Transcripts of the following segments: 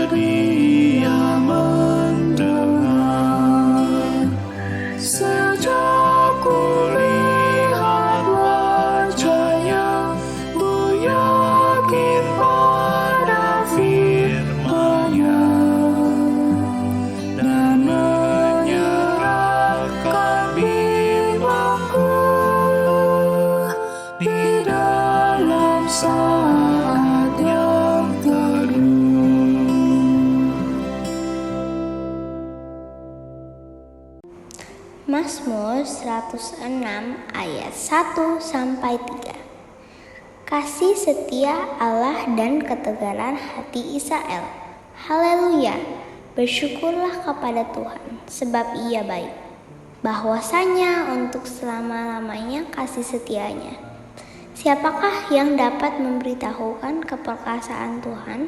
Dia mendengar. Sejak kulihat wajahnya, ku yakin pada firman-Nya dan menyerahkan bimbangku di dalam saat yang teduh. Mazmur 106 ayat 1-3. Kasih setia Allah dan ketegaran hati Israel. Haleluya. Bersyukurlah kepada Tuhan, sebab Ia baik. Bahwasanya untuk selama-lamanya kasih setianya. Siapakah yang dapat memberitahukan keperkasaan Tuhan,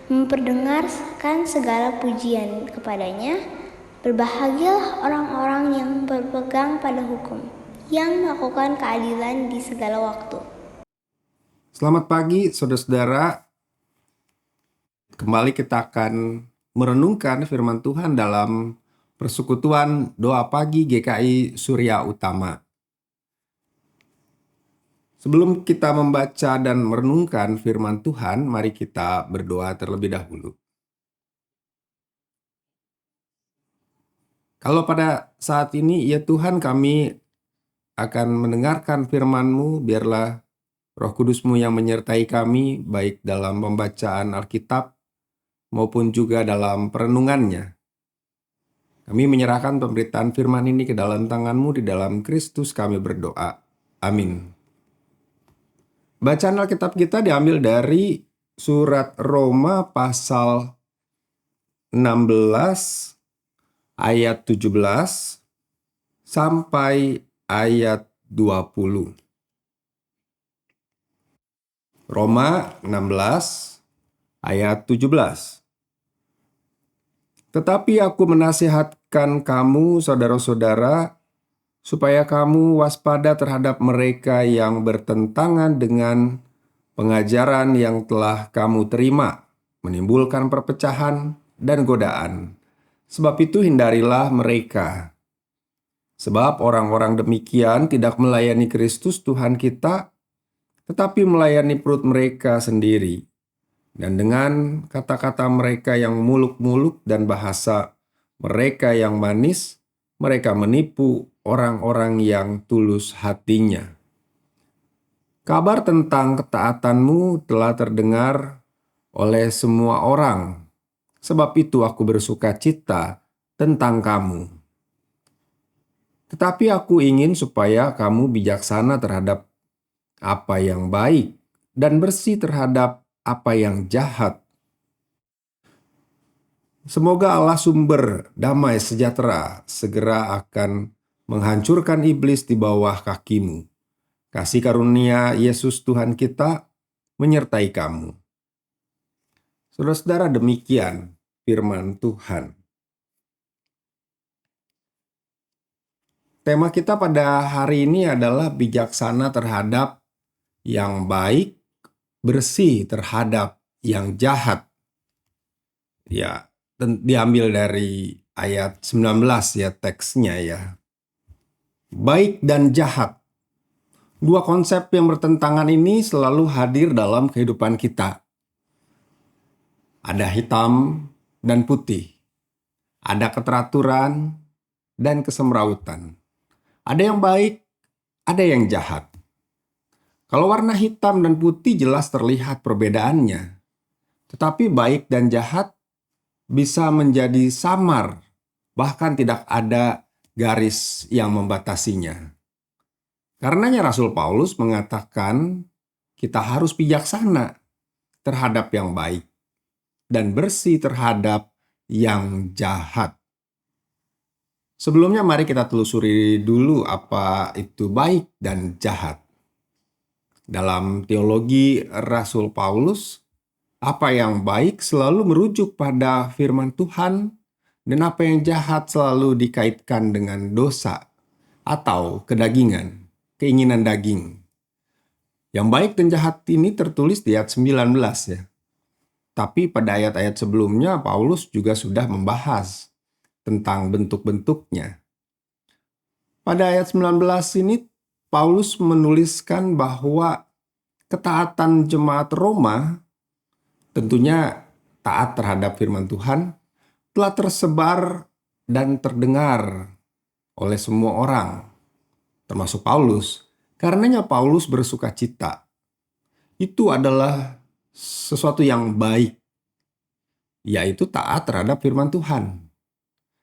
memperdengarkan segala pujian kepadanya? Berbahagialah orang-orang yang berpegang pada hukum, yang melakukan keadilan di segala waktu. Selamat pagi saudara-saudara. Kembali kita akan merenungkan firman Tuhan dalam persekutuan doa pagi GKI Surya Utama. Sebelum kita membaca dan merenungkan firman Tuhan, mari kita berdoa terlebih dahulu. Kalau pada saat ini, ya Tuhan, kami akan mendengarkan firman-Mu, biarlah Roh Kudus-Mu yang menyertai kami, baik dalam pembacaan Alkitab maupun juga dalam perenungannya. Kami menyerahkan pemberitaan firman ini ke dalam tangan-Mu, di dalam Kristus kami berdoa. Amin. Bacaan Alkitab kita diambil dari surat Roma pasal 16 ayat 17 sampai ayat 20. Roma 16 ayat 17. Tetapi aku menasihatkan kamu, saudara-saudara, supaya kamu waspada terhadap mereka yang bertentangan dengan pengajaran yang telah kamu terima, menimbulkan perpecahan dan godaan. Sebab itu hindarilah mereka. Sebab orang-orang demikian tidak melayani Kristus Tuhan kita, tetapi melayani perut mereka sendiri. Dan dengan kata-kata mereka yang muluk-muluk dan bahasa mereka yang manis, mereka menipu orang-orang yang tulus hatinya. Kabar tentang ketaatanmu telah terdengar oleh semua orang. Sebab itu aku bersuka cita tentang kamu. Tetapi aku ingin supaya kamu bijaksana terhadap apa yang baik dan bersih terhadap apa yang jahat. Semoga Allah sumber damai sejahtera segera akan menghancurkan iblis di bawah kakimu. Kasih karunia Yesus Tuhan kita menyertai kamu. Saudara-saudara, demikian firman Tuhan. Tema kita pada hari ini adalah bijaksana terhadap yang baik, bersih terhadap yang jahat. Ya, diambil dari ayat 19 ya teksnya ya. Baik dan jahat. Dua konsep yang bertentangan ini selalu hadir dalam kehidupan kita. Ada hitam dan putih. Ada keteraturan dan kesemrautan. Ada yang baik, ada yang jahat. Kalau warna hitam dan putih jelas terlihat perbedaannya. Tetapi baik dan jahat bisa menjadi samar, bahkan tidak ada garis yang membatasinya. Karenanya Rasul Paulus mengatakan kita harus bijaksana terhadap yang baik dan bersih terhadap yang jahat. Sebelumnya mari kita telusuri dulu apa itu baik dan jahat. Dalam teologi Rasul Paulus, apa yang baik selalu merujuk pada firman Tuhan dan apa yang jahat selalu dikaitkan dengan dosa atau kedagingan, keinginan daging. Yang baik dan jahat ini tertulis di ayat 19 ya. Tapi pada ayat-ayat sebelumnya Paulus juga sudah membahas tentang bentuk-bentuknya. Pada ayat 19 ini Paulus menuliskan bahwa ketaatan jemaat Roma, tentunya taat terhadap firman Tuhan, telah tersebar dan terdengar oleh semua orang, termasuk Paulus. Karenanya Paulus bersuka cita. Itu adalah sesuatu yang baik, yaitu taat terhadap firman Tuhan.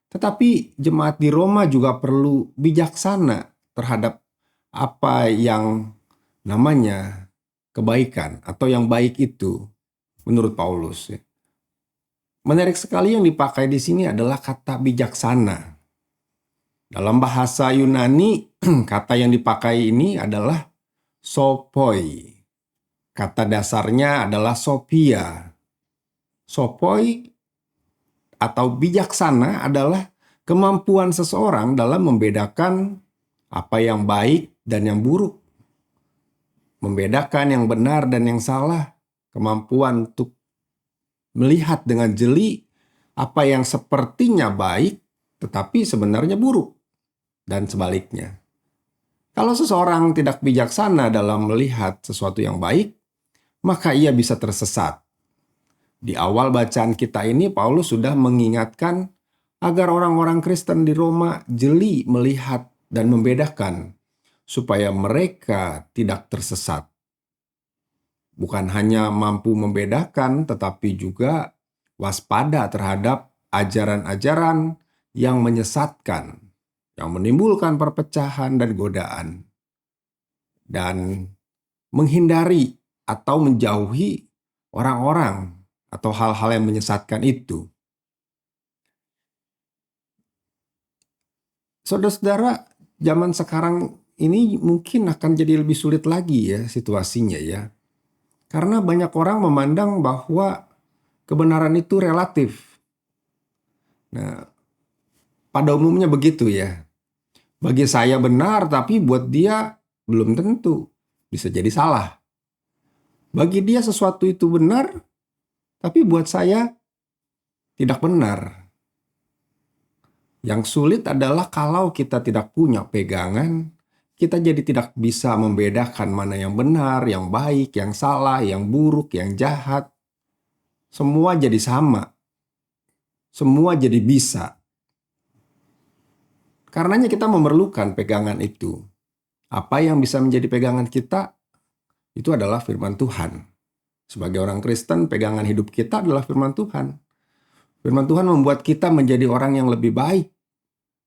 Tetapi jemaat di Roma juga perlu bijaksana terhadap apa yang namanya kebaikan atau yang baik itu menurut Paulus. Menarik sekali yang dipakai di sini adalah kata bijaksana. Dalam bahasa Yunani, kata yang dipakai ini adalah sopoi. Kata dasarnya adalah sophia. Sopoi atau bijaksana adalah kemampuan seseorang dalam membedakan apa yang baik dan yang buruk. Membedakan yang benar dan yang salah. Kemampuan untuk melihat dengan jeli apa yang sepertinya baik tetapi sebenarnya buruk. Dan sebaliknya. Kalau seseorang tidak bijaksana dalam melihat sesuatu yang baik, maka ia bisa tersesat. Di awal bacaan kita ini, Paulus sudah mengingatkan agar orang-orang Kristen di Roma jeli melihat dan membedakan, supaya mereka tidak tersesat. Bukan hanya mampu membedakan, tetapi juga waspada terhadap ajaran-ajaran yang menyesatkan, yang menimbulkan perpecahan dan godaan, dan menghindari atau menjauhi orang-orang atau hal-hal yang menyesatkan itu. Saudara-saudara, zaman sekarang ini mungkin akan jadi lebih sulit lagi ya situasinya ya. Karena banyak orang memandang bahwa kebenaran itu relatif. Nah, pada umumnya begitu ya. Bagi saya benar, tapi buat dia belum tentu. Bisa jadi salah. Bagi dia sesuatu itu benar, tapi buat saya tidak benar. Yang sulit adalah kalau kita tidak punya pegangan, kita jadi tidak bisa membedakan mana yang benar, yang baik, yang salah, yang buruk, yang jahat. Semua jadi sama. Semua jadi bisa. Karenanya kita memerlukan pegangan itu. Apa yang bisa menjadi pegangan kita? Itu adalah firman Tuhan. Sebagai orang Kristen, pegangan hidup kita adalah firman Tuhan. Firman Tuhan membuat kita menjadi orang yang lebih baik,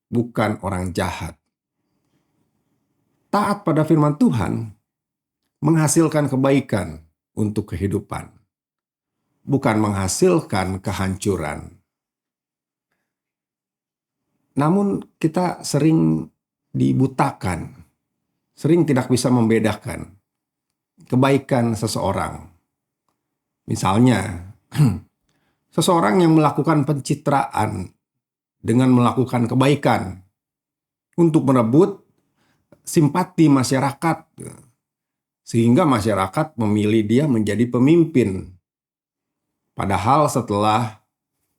bukan orang jahat. Taat pada firman Tuhan menghasilkan kebaikan untuk kehidupan, bukan menghasilkan kehancuran. Namun kita sering dibutakan, sering tidak bisa membedakan kebaikan seseorang. Misalnya, seseorang yang melakukan pencitraan dengan melakukan kebaikan untuk merebut simpati masyarakat, sehingga masyarakat memilih dia menjadi pemimpin. Padahal setelah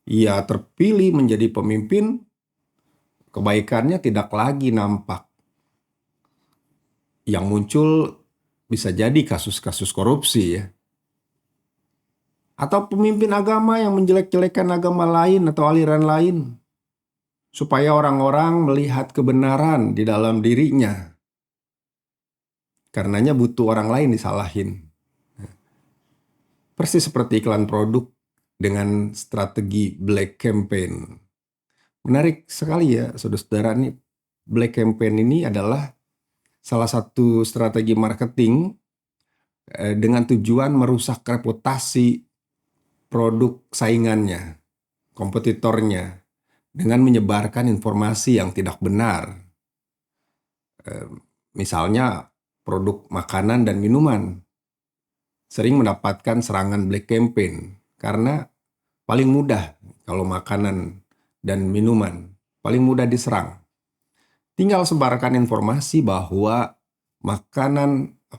ia terpilih menjadi pemimpin, kebaikannya tidak lagi nampak. Yang muncul bisa jadi kasus-kasus korupsi ya. Atau pemimpin agama yang menjelek-jelekan agama lain atau aliran lain, supaya orang-orang melihat kebenaran di dalam dirinya. Karenanya butuh orang lain disalahin. Persis seperti iklan produk dengan strategi black campaign. Menarik sekali ya saudara-saudara, nih black campaign ini adalah salah satu strategi marketing dengan tujuan merusak reputasi produk saingannya, kompetitornya, dengan menyebarkan informasi yang tidak benar. Misalnya produk makanan dan minuman sering mendapatkan serangan black campaign karena paling mudah kalau makanan dan minuman, paling mudah diserang. Tinggal sebarkan informasi bahwa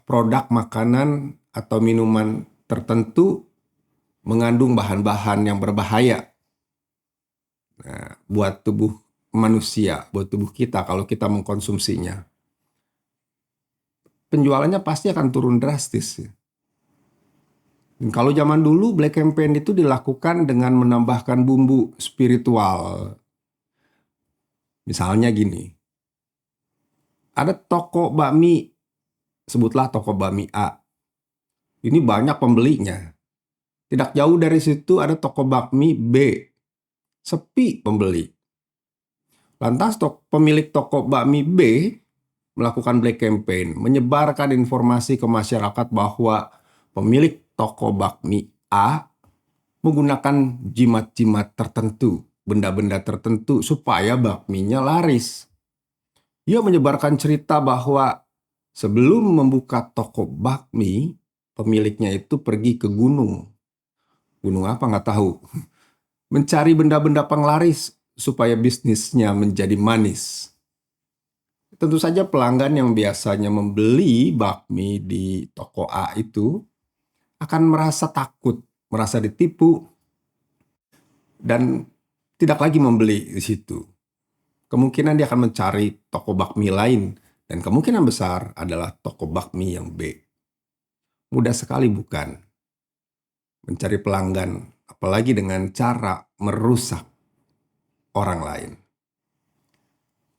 produk makanan atau minuman tertentu mengandung bahan-bahan yang berbahaya buat tubuh manusia, buat tubuh kita kalau kita mengkonsumsinya. Penjualannya pasti akan turun drastis. Dan kalau zaman dulu black campaign itu dilakukan dengan menambahkan bumbu spiritual. Misalnya gini, ada toko bakmi, sebutlah toko bakmi A. Ini banyak pembelinya. Tidak jauh dari situ ada toko bakmi B, sepi pembeli. Lantas pemilik toko bakmi B melakukan black campaign, menyebarkan informasi ke masyarakat bahwa pemilik toko bakmi A menggunakan jimat-jimat tertentu, benda-benda tertentu supaya bakminya laris. Ia menyebarkan cerita bahwa sebelum membuka toko bakmi, pemiliknya itu pergi ke gunung. Gunung apa nggak tahu. Mencari benda-benda penglaris supaya bisnisnya menjadi manis. Tentu saja pelanggan yang biasanya membeli bakmi di toko A itu akan merasa takut, merasa ditipu, dan tidak lagi membeli di situ. Kemungkinan dia akan mencari toko bakmi lain, dan kemungkinan besar adalah toko bakmi yang B. Mudah sekali bukan? Mencari pelanggan, apalagi dengan cara merusak orang lain.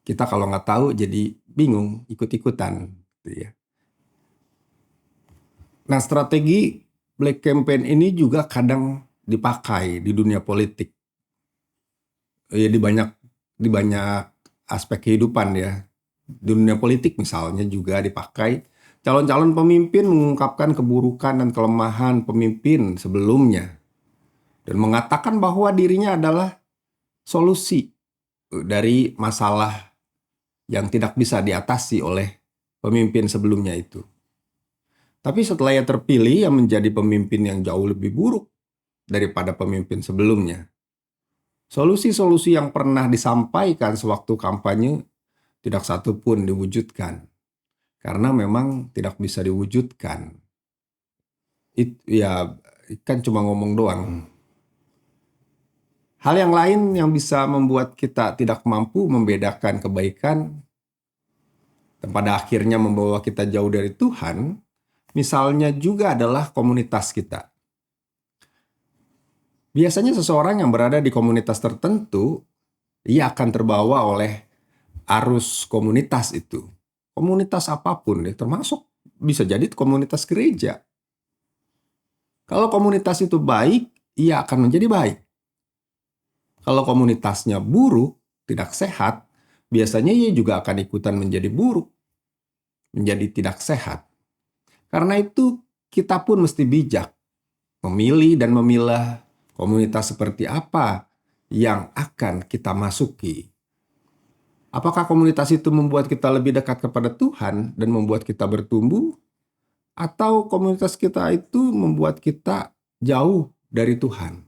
Kita kalau nggak tahu jadi bingung, ikut-ikutan. Gitu ya. Nah, strategi black campaign ini juga kadang dipakai di dunia politik. Ya, di banyak aspek kehidupan ya. Di dunia politik misalnya juga dipakai. Calon-calon pemimpin mengungkapkan keburukan dan kelemahan pemimpin sebelumnya. Dan mengatakan bahwa dirinya adalah solusi dari masalah yang tidak bisa diatasi oleh pemimpin sebelumnya itu. Tapi setelah ia terpilih, ia menjadi pemimpin yang jauh lebih buruk daripada pemimpin sebelumnya. Solusi-solusi yang pernah disampaikan sewaktu kampanye tidak satu pun diwujudkan. Karena memang tidak bisa diwujudkan. Ya kan cuma ngomong doang. Hal yang lain yang bisa membuat kita tidak mampu membedakan kebaikan dan pada akhirnya membawa kita jauh dari Tuhan, misalnya juga adalah komunitas kita. Biasanya seseorang yang berada di komunitas tertentu, ia akan terbawa oleh arus komunitas itu. Komunitas apapun, termasuk bisa jadi komunitas gereja. Kalau komunitas itu baik, ia akan menjadi baik. Kalau komunitasnya buruk, tidak sehat, biasanya ia juga akan ikutan menjadi buruk, menjadi tidak sehat. Karena itu kita pun mesti bijak, memilih dan memilah komunitas seperti apa yang akan kita masuki. Apakah komunitas itu membuat kita lebih dekat kepada Tuhan dan membuat kita bertumbuh? Atau komunitas kita itu membuat kita jauh dari Tuhan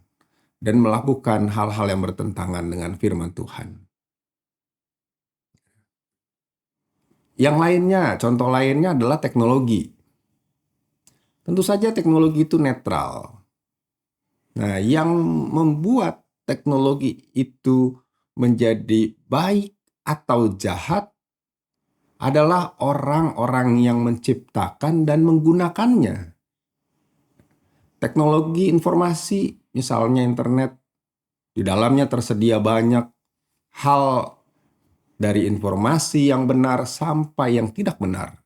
dan melakukan hal-hal yang bertentangan dengan firman Tuhan? Yang lainnya, contoh lainnya adalah teknologi. Tentu saja teknologi itu netral. Nah, yang membuat teknologi itu menjadi baik atau jahat adalah orang-orang yang menciptakan dan menggunakannya. Teknologi informasi, misalnya internet, di dalamnya tersedia banyak hal dari informasi yang benar sampai yang tidak benar.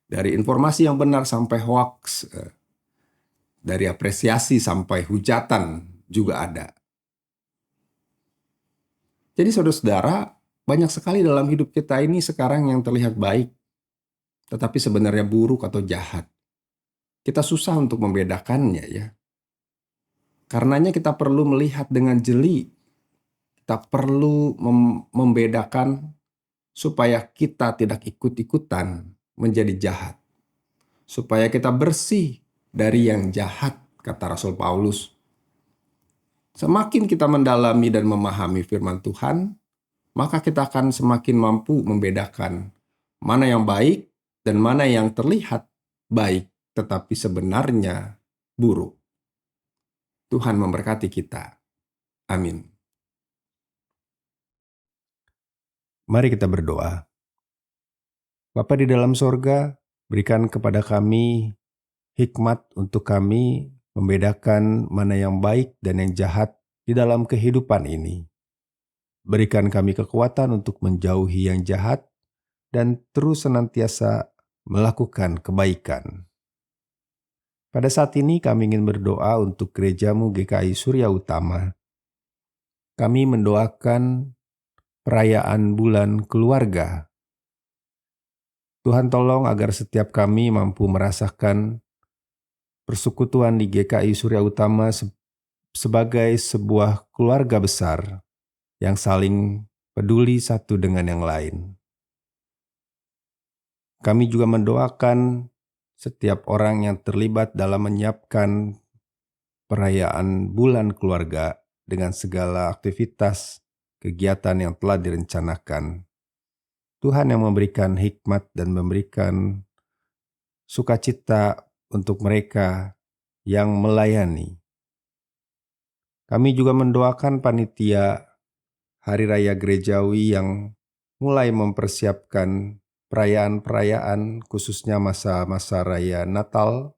Dari informasi yang benar sampai hoax, dari apresiasi sampai hujatan juga ada. Jadi saudara-saudara, banyak sekali dalam hidup kita ini sekarang yang terlihat baik, tetapi sebenarnya buruk atau jahat. Kita susah untuk membedakannya ya. Karenanya kita perlu melihat dengan jeli. Kita perlu membedakan supaya kita tidak ikut-ikutan menjadi jahat. Supaya kita bersih dari yang jahat, kata Rasul Paulus. Semakin kita mendalami dan memahami firman Tuhan, maka kita akan semakin mampu membedakan mana yang baik dan mana yang terlihat baik tetapi sebenarnya buruk. Tuhan memberkati kita. Amin. Mari kita berdoa. Bapa di dalam sorga, berikan kepada kami hikmat untuk kami membedakan mana yang baik dan yang jahat di dalam kehidupan ini. Berikan kami kekuatan untuk menjauhi yang jahat dan terus senantiasa melakukan kebaikan. Pada saat ini kami ingin berdoa untuk gerejamu GKI Surya Utama. Kami mendoakan perayaan bulan keluarga. Tuhan tolong agar setiap kami mampu merasakan persekutuan di GKI Surya Utama sebagai sebuah keluarga besar yang saling peduli satu dengan yang lain. Kami juga mendoakan setiap orang yang terlibat dalam menyiapkan perayaan bulan keluarga dengan segala aktivitas kegiatan yang telah direncanakan. Tuhan yang memberikan hikmat dan memberikan sukacita untuk mereka yang melayani. Kami juga mendoakan panitia Hari Raya Gerejawi yang mulai mempersiapkan perayaan-perayaan khususnya masa-masa raya Natal.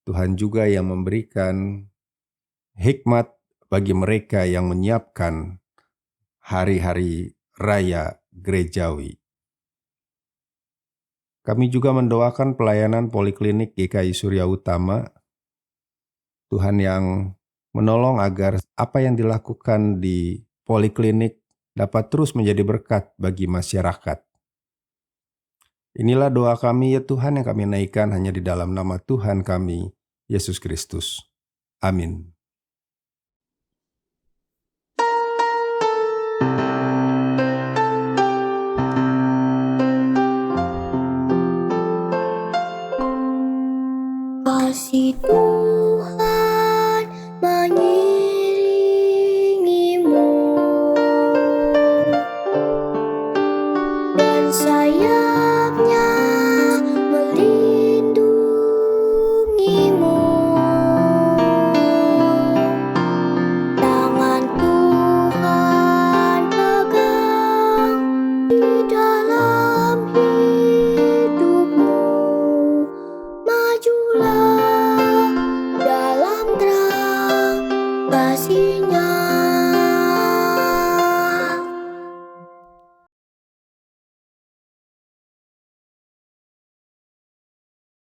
Tuhan juga yang memberikan hikmat bagi mereka yang menyiapkan hari-hari raya gerejawi. Kami juga mendoakan pelayanan poliklinik GKI Surya Utama. Tuhan yang menolong agar apa yang dilakukan di poliklinik dapat terus menjadi berkat bagi masyarakat. Inilah doa kami ya Tuhan yang kami naikkan hanya di dalam nama Tuhan kami, Yesus Kristus. Amin.